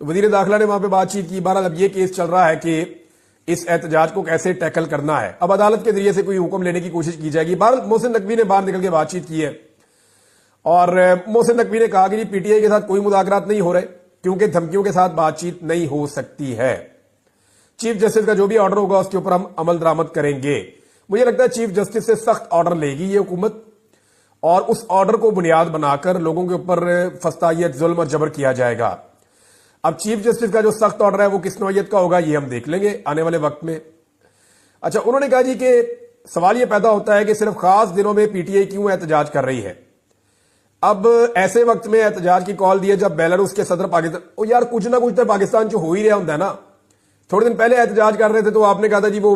تو وزیر داخلہ نے وہاں پہ بات چیت کی. بہرحال اب یہ کیس چل رہا ہے کہ اس احتجاج کو کیسے ٹیکل کرنا ہے. اب عدالت کے ذریعے سے کوئی حکم لینے کی کوشش کی جائے گی. بہرحال محسن نقوی نے باہر نکل کے بات چیت کی ہے اور محسن نقوی نے کہا کہ پی ٹی آئی کے ساتھ کوئی مذاکرات نہیں ہو رہے کیونکہ دھمکیوں کے ساتھ بات چیت نہیں ہو سکتی ہے. چیف جسٹس کا جو بھی آرڈر ہوگا اس کے اوپر ہم عمل درآمد کریں گے. مجھے لگتا ہے چیف جسٹس سے سخت آرڈر لے گی یہ حکومت اور اس آرڈر کو بنیاد بنا کر لوگوں کے اوپر فسطائیت، ظلم اور جبر کیا جائے گا. اب چیف جسٹس کا جو سخت آرڈر ہے وہ کس نوعیت کا ہوگا یہ ہم دیکھ لیں گے آنے والے وقت میں. اچھا، انہوں نے کہا جی کہ سوال یہ پیدا ہوتا ہے کہ صرف خاص دنوں میں پی ٹی آئی کیوں احتجاج کر رہی ہے. اب ایسے وقت میں احتجاج کی کال دی ہے جب بیلاروس کے صدر پاکستان، یار کچھ نہ کچھ تو پاکستان جو ہو ہی رہا ہوتا ہے نا. تھوڑے دن پہلے احتجاج کر رہے تھے تو آپ نے کہا تھا جی وہ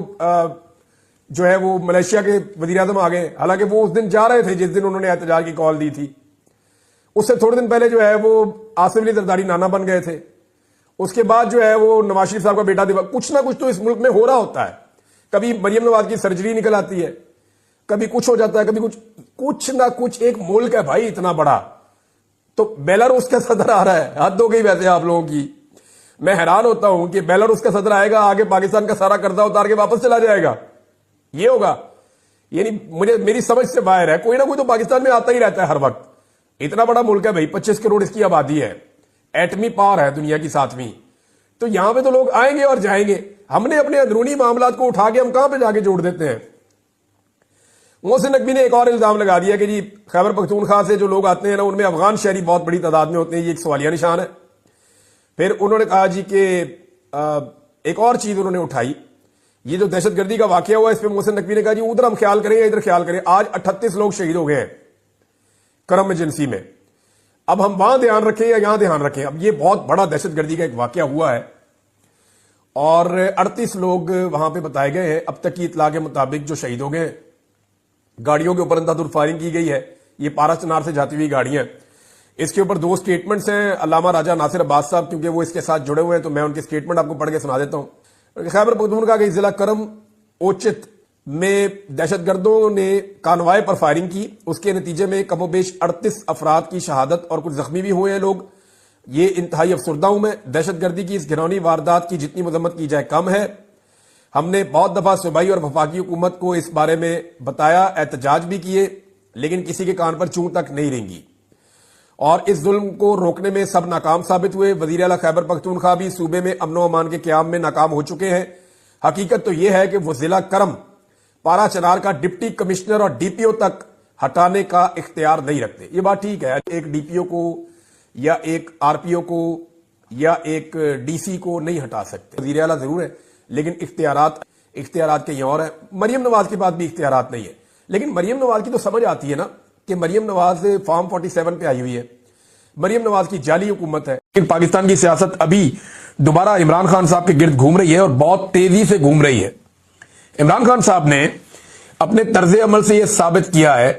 جو ہے وہ ملیشیا کے وزیر اعظم آ گئے، حالانکہ وہ اس دن جا رہے تھے جس دن انہوں نے احتجاج کی کال دی تھی. اس سے تھوڑے دن پہلے جو ہے وہ آصف علی زرداری نانا بن گئے تھے. اس کے بعد جو ہے وہ نواز شریف صاحب کا بیٹا دیوا. کچھ نہ کچھ تو اس ملک میں ہو رہا ہوتا ہے. کبھی مریم نواز کی سرجری نکل آتی ہے، کبھی کچھ ہو جاتا ہے، کبھی کچھ نہ کچھ. ایک ملک ہے بھائی اتنا بڑا، تو بیلاروس کا صدر آ رہا ہے. حد ہو گئی ویسے آپ لوگوں کی. میں حیران ہوتا ہوں کہ بیلاروس کا صدر آئے گا، آگے پاکستان کا سارا قرضہ اتار کے واپس چلا جائے گا. یہ ہوگا؟ یعنی میری سمجھ سے باہر ہے. کوئی نہ کوئی تو پاکستان میں آتا ہی رہتا ہے ہر وقت. اتنا بڑا ملک ہے بھائی، 25 کروڑ اس کی آبادی ہے، ایٹمی پاور ہے دنیا کی 7ویں. تو یہاں پہ تو لوگ آئیں گے اور جائیں گے. ہم نے اپنے اندرونی معاملات کو اٹھا کے ہم کہاں پہ جا کے جوڑ دیتے ہیں. محسن نقوی نے ایک اور الزام لگا دیا کہ جی خیبر پختونخوا سے جو لوگ آتے ہیں نا ان میں افغان شہری بہت بڑی تعداد میں ہوتے ہیں. یہ ایک سوالیہ نشان ہے. پھر انہوں نے کہا جی کہ ایک اور چیز انہوں نے اٹھائی، یہ جو دہشت گردی کا واقعہ ہوا اس پہ محسن نقوی نے کہا جی ادھر ہم خیال کریں یا ادھر خیال کریں. آج 38 لوگ شہید ہو گئے ہیں کرم ایجنسی میں. اب ہم وہاں دھیان رکھیں یا یہاں دھیان رکھیں؟ اب یہ بہت بڑا دہشت گردی کا ایک واقعہ ہوا ہے اور 38 لوگ وہاں پہ بتائے گئے ہیں. اب تک کی اطلاع کے مطابق جو شہید ہو گئے ہیں، گاڑیوں کے اوپر اندھادھند فائرنگ کی گئی ہے. یہ پارا چنار سے جاتی ہوئی گاڑیاں. اس کے اوپر 2 سٹیٹمنٹس ہیں علامہ راجہ ناصر عباس صاحب، کیونکہ وہ اس کے ساتھ جڑے ہوئے ہیں تو میں ان کے سٹیٹمنٹ آپ کو پڑھ کے سنا دیتا ہوں. خیبر پختونخوا کے ضلع کرم اوچت میں دہشت گردوں نے کانوائے پر فائرنگ کی. اس کے نتیجے میں کم و بیش 38 افراد کی شہادت اور کچھ زخمی بھی ہوئے ہیں لوگ. یہ انتہائی افسردہ ہوں میں. دہشت گردی کی اس گھناؤنی واردات کی جتنی مذمت کی جائے کم ہے. ہم نے بہت دفعہ صوبائی اور وفاقی حکومت کو اس بارے میں بتایا، احتجاج بھی کیے، لیکن کسی کے کان پر چون تک نہیں رینگی اور اس ظلم کو روکنے میں سب ناکام ثابت ہوئے. وزیر اعلیٰ خیبر پختونخوا بھی صوبے میں امن و امان کے قیام میں ناکام ہو چکے ہیں. حقیقت تو یہ ہے کہ وہ ضلع کرم پارا چنار کا ڈپٹی کمشنر اور ڈی پی او تک ہٹانے کا اختیار نہیں رکھتے. یہ بات ٹھیک ہے، ایک ڈی پی او کو یا ایک آر پی او کو یا ایک ڈی سی کو نہیں ہٹا سکتے. وزیر اعلیٰ ضرور ہے لیکن اختیارات کہیں اور ہیں. مریم نواز کے پاس بھی اختیارات نہیں ہے، لیکن مریم نواز کی تو سمجھ آتی ہے نا کہ مریم نواز فارم 47 پہ آئی ہوئی ہے. مریم نواز کی جعلی حکومت ہے. لیکن پاکستان کی سیاست ابھی دوبارہ عمران خان صاحب کے گرد گھوم رہی ہے اور بہت تیزی سے گھوم رہی ہے. عمران خان صاحب نے اپنے طرز عمل سے یہ ثابت کیا ہے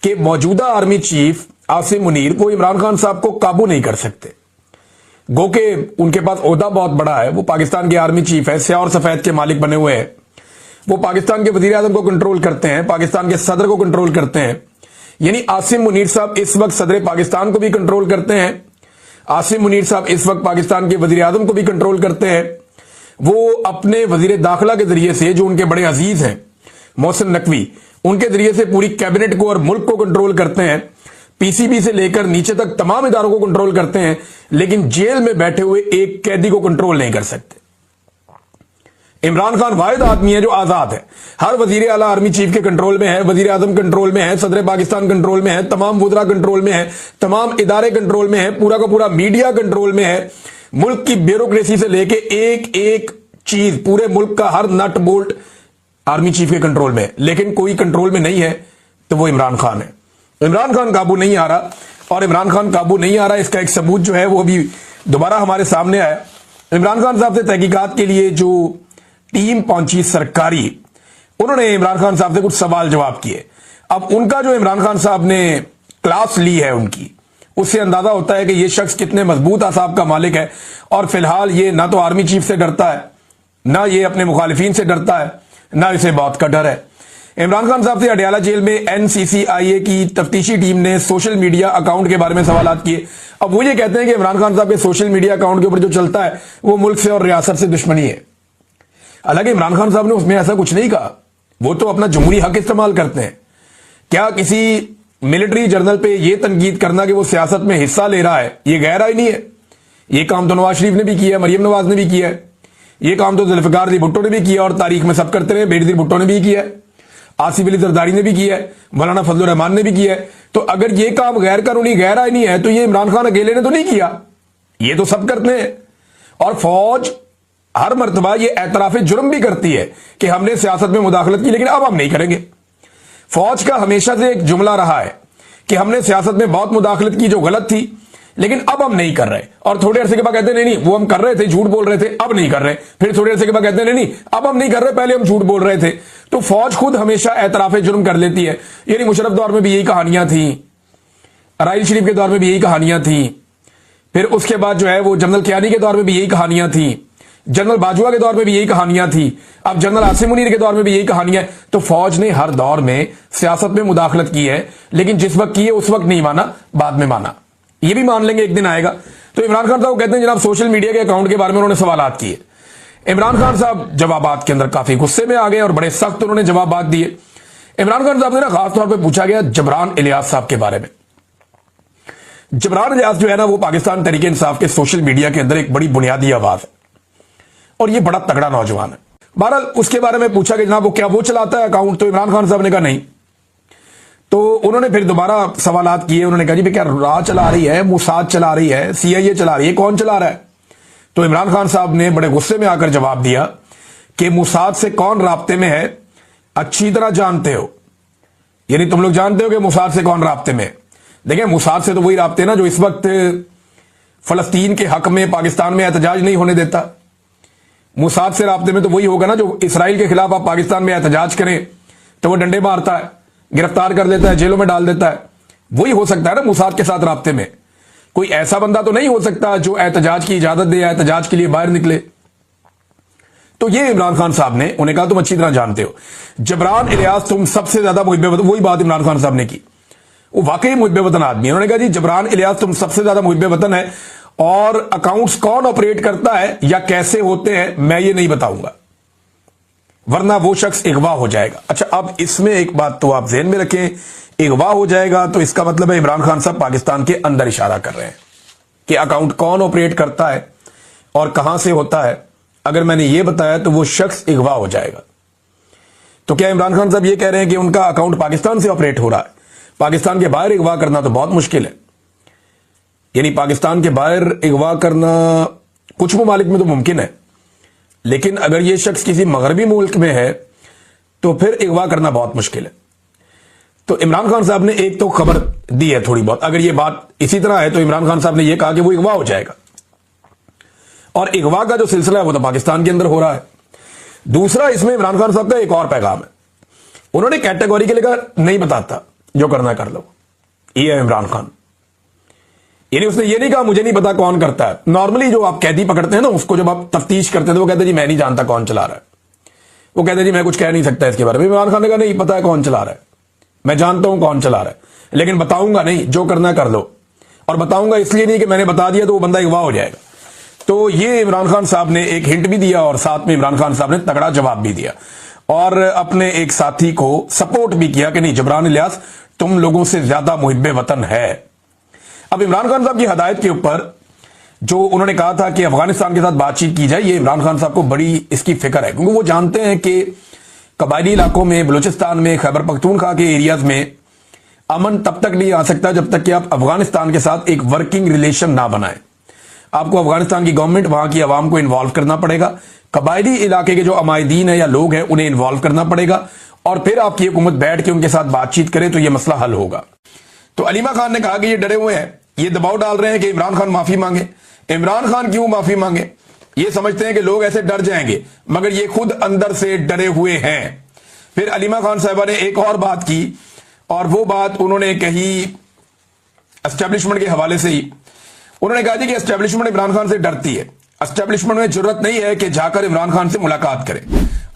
کہ موجودہ آرمی چیف عاصم منیر کو عمران خان صاحب کو قابو نہیں کر سکتے. گو کہ ان کے پاس عہدہ بہت بڑا ہے، وہ پاکستان کے آرمی چیف ہے، سیاہ اور سفید کے مالک بنے ہوئے ہیں. وہ پاکستان کے وزیر اعظم کو کنٹرول کرتے ہیں، پاکستان کے صدر کو کنٹرول کرتے ہیں. یعنی عاصم منیر صاحب اس وقت صدر پاکستان کو بھی کنٹرول کرتے ہیں. عاصم منیر صاحب اس وقت پاکستان کے وزیر اعظم کو بھی کنٹرول کرتے ہیں. وہ اپنے وزیر داخلہ کے ذریعے سے جو ان کے بڑے عزیز ہیں محسن نقوی، ان کے ذریعے سے پوری کیبنٹ کو اور ملک کو کنٹرول کرتے ہیں. پی سی بی سے لے کر نیچے تک تمام اداروں کو کنٹرول کرتے ہیں، لیکن جیل میں بیٹھے ہوئے ایک قیدی کو کنٹرول نہیں کر سکتے. عمران خان واحد آدمی ہے جو آزاد ہے. ہر وزیر اعلیٰ آرمی چیف کے کنٹرول میں ہے، وزیر اعظم کنٹرول میں ہے، صدر پاکستان کنٹرول میں ہے، تمام وزراء کنٹرول میں ہے، تمام ادارے کنٹرول میں ہے، پورا کا پورا میڈیا کنٹرول میں ہے. ملک کی بیوروکریسی سے لے کے ایک ایک چیز، پورے ملک کا ہر نٹ بولٹ آرمی چیف کے کنٹرول میں ہے. لیکن کوئی کنٹرول میں نہیں ہے تو وہ عمران خان ہے. عمران خان قابو نہیں آ رہا، اور عمران خان قابو نہیں آ رہا اس کا ایک ثبوت جو ہے وہ بھی دوبارہ ہمارے سامنے آیا. عمران خان صاحب سے تحقیقات کے لیے جو ٹیم پہنچی سرکاری، انہوں نے عمران خان صاحب سے کچھ سوال جواب کیے. اب ان کا جو عمران خان صاحب نے کلاس لی ہے ان کی، اس سے اندازہ ہوتا ہے کہ یہ شخص کتنے مضبوط اعصاب کا مالک ہے. اور فی الحال یہ نہ تو آرمی چیف سے ڈرتا ہے، نہ یہ اپنے مخالفین سے ڈرتا ہے، نہ اسے بات کا ڈر ہے. عمران خان صاحب سے اڈیالہ جیل میں این سی سی آئی اے کی تفتیشی ٹیم نے سوشل میڈیا اکاؤنٹ کے بارے میں سوالات کیے. اب وہ یہ کہتے ہیں کہ عمران خان صاحب کے سوشل میڈیا اکاؤنٹ کے اوپر جو چلتا ہے وہ ملک سے اور ریاست سے دشمنی ہے. حالانکہ عمران خان صاحب نے اس میں ایسا کچھ نہیں کہا, وہ تو اپنا جمہوری حق استعمال کرتے ہیں. کیا کسی ملٹری جرنل پہ یہ تنقید کرنا کہ وہ سیاست میں حصہ لے رہا ہے یہ غیر آئینی ہے؟ یہ کام تو نواز شریف نے بھی کیا ہے, مریم نواز نے بھی کیا ہے, یہ کام تو ذوالفقار علی بھٹو نے بھی کیا اور تاریخ میں سب کرتے رہے. بینظیر بھٹو نے بھی کیا ہے, آصف علی زرداری نے بھی کیا ہے, مولانا فضل الرحمان نے بھی کیا ہے. تو اگر یہ کام غیر قانونی غیر آئینی ہے تو یہ عمران خان اکیلے نے تو نہیں کیا, یہ تو سب کرتے ہیں. اور فوج ہر مرتبہ یہ اعتراف جرم بھی کرتی ہے کہ ہم نے سیاست میں مداخلت کی لیکن اب ہم نہیں کریں گے. فوج کا ہمیشہ سے ایک جملہ رہا ہے کہ ہم نے سیاست میں بہت مداخلت کی جو غلط تھی لیکن اب ہم نہیں کر رہے. اور تھوڑے عرصے کے بعد کہتے ہیں نہیں وہ ہم کر رہے تھے, جھوٹ بول رہے تھے, اب نہیں کر رہے. پھر تھوڑے عرصے کے بعد کہتے ہیں نہیں اب ہم نہیں کر رہے, پہلے ہم جھوٹ بول رہے تھے. تو فوج خود ہمیشہ اعتراف جرم کر لیتی ہے. یعنی مشرف دور میں بھی یہی کہانیاں تھیں, ارائیل شریف کے دور میں بھی یہی کہانیاں تھیں, پھر اس کے بعد جو ہے وہ جنرل کیانی کے دور میں بھی یہی کہانیاں تھیں, جنرل باجوہ کے دور میں بھی یہی کہانیاں تھیں, اب جنرل عاصم منیر کے دور میں بھی یہی کہانیاں. تو فوج نے ہر دور میں سیاست میں مداخلت کی ہے لیکن جس وقت کی ہے اس وقت نہیں مانا, بعد میں مانا. یہ بھی مان لیں گے ایک دن آئے گا. تو عمران خان صاحب کہتے ہیں جناب سوشل میڈیا کے اکاؤنٹ کے بارے میں انہوں نے سوالات کیے. عمران خان صاحب جوابات کے اندر کافی غصے میں آ گئے اور بڑے سخت انہوں نے جوابات دیے. عمران خان صاحب سے نا خاص طور پہ پوچھا گیا جبران الیاس صاحب کے بارے میں. جبران الیاس جو ہے نا وہ پاکستان تحریک انصاف کے سوشل میڈیا کے اندر ایک بڑی بنیادی آواز ہے اور یہ بڑا تگڑا نوجوان ہے. بہرحال اس کے بارے میں پوچھا کہ جناب وہ کیا وہ چلاتا ہے اکاؤنٹ, تو عمران خان صاحب نے کہا نہیں. تو انہوں نے پھر دوبارہ سوالات کیے. انہوں نے کہا جی کیا را چلا رہی ہے, موساد چلا رہی ہے, CIA چلا رہی ہے, کون چلا رہا ہے؟ تو عمران خان صاحب نے بڑے غصے میں آ کر جواب دیا کہ موساد سے کون رابطے میں ہے اچھی طرح جانتے ہو. یعنی تم لوگ جانتے ہو کہ موساد سے کون رابطے میں. دیکھیں موساد سے تو وہی رابطے نا جو اس وقت فلسطین کے حق میں پاکستان میں احتجاج نہیں ہونے دیتا. موساد سے رابطے میں تو وہی ہوگا نا جو اسرائیل کے خلاف آپ پاکستان میں احتجاج کریں تو وہ ڈنڈے مارتا ہے, گرفتار کر لیتا ہے, جیلوں میں ڈال دیتا ہے. وہی ہو سکتا ہے نا موساد کے ساتھ رابطے میں. کوئی ایسا بندہ تو نہیں ہو سکتا جو احتجاج کی اجازت دے, احتجاج کے لیے باہر نکلے. تو یہ عمران خان صاحب نے انہیں کہا تم اچھی طرح جانتے ہو. جبران الیاس تم سب سے زیادہ محب وطن, وہی بات عمران خان صاحب نے کی. وہ واقعی محب وطن آدمی ہے. انہوں نے کہا جی جبران الیاس تم سب سے زیادہ محب وطن ہے اور اکاؤنٹس کون آپریٹ کرتا ہے یا کیسے ہوتے ہیں میں یہ نہیں بتاؤں گا ورنہ وہ شخص اغوا ہو جائے گا. اچھا اب اس میں ایک بات تو آپ ذہن میں رکھیں, اغوا ہو جائے گا تو اس کا مطلب ہے عمران خان صاحب پاکستان کے اندر اشارہ کر رہے ہیں کہ اکاؤنٹ کون آپریٹ کرتا ہے اور کہاں سے ہوتا ہے. اگر میں نے یہ بتایا تو وہ شخص اغوا ہو جائے گا. تو کیا عمران خان صاحب یہ کہہ رہے ہیں کہ ان کا اکاؤنٹ پاکستان سے آپریٹ ہو رہا ہے؟ پاکستان کے باہر اغوا کرنا تو بہت مشکل ہے. یعنی پاکستان کے باہر اغوا کرنا کچھ ممالک میں تو ممکن ہے لیکن اگر یہ شخص کسی مغربی ملک میں ہے تو پھر اغوا کرنا بہت مشکل ہے. تو عمران خان صاحب نے ایک تو خبر دی ہے تھوڑی بہت. اگر یہ بات اسی طرح ہے تو عمران خان صاحب نے یہ کہا کہ وہ اغوا ہو جائے گا اور اغوا کا جو سلسلہ ہے وہ تو پاکستان کے اندر ہو رہا ہے. دوسرا اس میں عمران خان صاحب کا ایک اور پیغام ہے. انہوں نے کیٹیگوری کے لے کر نہیں بتاتا, جو کرنا کر لو. یہ ہے عمران خان. یعنی اس نے یہ نہیں کہا مجھے نہیں پتا کون کرتا ہے. نارملی جو آپ قیدی پکڑتے ہیں نا اس کو جب آپ تفتیش کرتے ہیں تو وہ کہتے ہیں جی میں نہیں جانتا کون چلا رہا ہے. وہ کہتے ہیں جی میں کچھ کہہ نہیں سکتا اس کے بارے میں. عمران خان نے کہا نہیں پتا ہے کون چلا رہا ہے, میں جانتا ہوں کون چلا رہا ہے لیکن بتاؤں گا نہیں, جو کرنا کر لو. اور بتاؤں گا اس لیے نہیں کہ میں نے بتا دیا تو وہ بندہ اغوا ہو جائے گا. تو یہ عمران خان صاحب نے ایک ہنٹ بھی دیا اور ساتھ میں عمران خان صاحب نے تگڑا جواب بھی دیا اور اپنے ایک ساتھی کو سپورٹ بھی کیا کہ نہیں جبران الیاس تم لوگوں سے زیادہ محب وطن ہے. اب عمران خان صاحب کی ہدایت کے اوپر جو انہوں نے کہا تھا کہ افغانستان کے ساتھ بات چیت کی جائے, یہ عمران خان صاحب کو بڑی اس کی فکر ہے کیونکہ وہ جانتے ہیں کہ قبائلی علاقوں میں, بلوچستان میں, خیبر پختونخوا کے ایریاز میں امن تب تک نہیں آ سکتا جب تک کہ آپ افغانستان کے ساتھ ایک ورکنگ ریلیشن نہ بنائیں. آپ کو افغانستان کی گورنمنٹ, وہاں کی عوام کو انوالو کرنا پڑے گا, قبائلی علاقے کے جو عمائدین ہیں یا لوگ ہیں انہیں انوالو کرنا پڑے گا اور پھر آپ کی حکومت بیٹھ کے ان کے ساتھ بات چیت کرے تو یہ مسئلہ حل ہوگا. تو علیمہ خان نے کہا کہ یہ ڈرے ہوئے ہیں, یہ دباؤ ڈال رہے ہیں کہ عمران خان معافی مانگے. عمران خان کیوں معافی مانگے؟ یہ سمجھتے ہیں کہ لوگ ایسے ڈر جائیں گے مگر یہ خود اندر سے ڈرے ہوئے ہیں. پھر علیمہ خان صاحبہ نے ایک اور بات کی اور وہ بات انہوں نے کہی اسٹیبلشمنٹ کے حوالے سے ہی. انہوں نے کہا جی کہ اسٹیبلشمنٹ عمران خان سے ڈرتی ہے. اسٹیبلشمنٹ میں جرت نہیں ہے کہ جا کر عمران خان سے ملاقات کرے.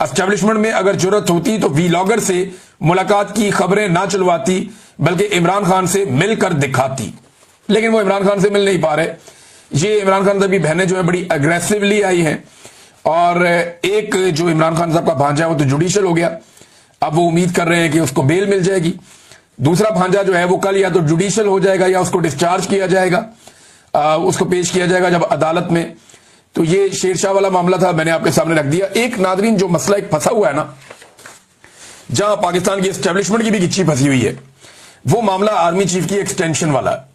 اسٹیبلشمنٹ میں اگر جرت ہوتی تو ویلاگر سے ملاقات کی خبریں نہ چلواتی بلکہ عمران خان سے مل کر دکھاتی. لیکن وہ عمران خان سے مل نہیں پا رہے. یہ عمران خان صاحب کی بہنیں جو ہے بڑی اگریسولی آئی ہیں, اور ایک جو عمران خان صاحب کا بھانجا ہے وہ تو جوڈیشل ہو گیا, اب وہ امید کر رہے ہیں کہ اس کو بیل مل جائے گی. دوسرا بھانجا جو ہے وہ کل یا تو جوڈیشل ہو جائے گا یا اس کو ڈسچارج کیا جائے گا, اس کو پیش کیا جائے گا جب عدالت میں. تو یہ شیر شاہ والا معاملہ تھا, میں نے آپ کے سامنے رکھ دیا. ایک ناظرین جو مسئلہ ایک پھنسا ہوا ہے نا, جہاں پاکستان کی اسٹیبلشمنٹ کی بھی گچھی پھنسی ہوئی ہے, وہ معاملہ آرمی چیف کی ایکسٹینشن والا ہے.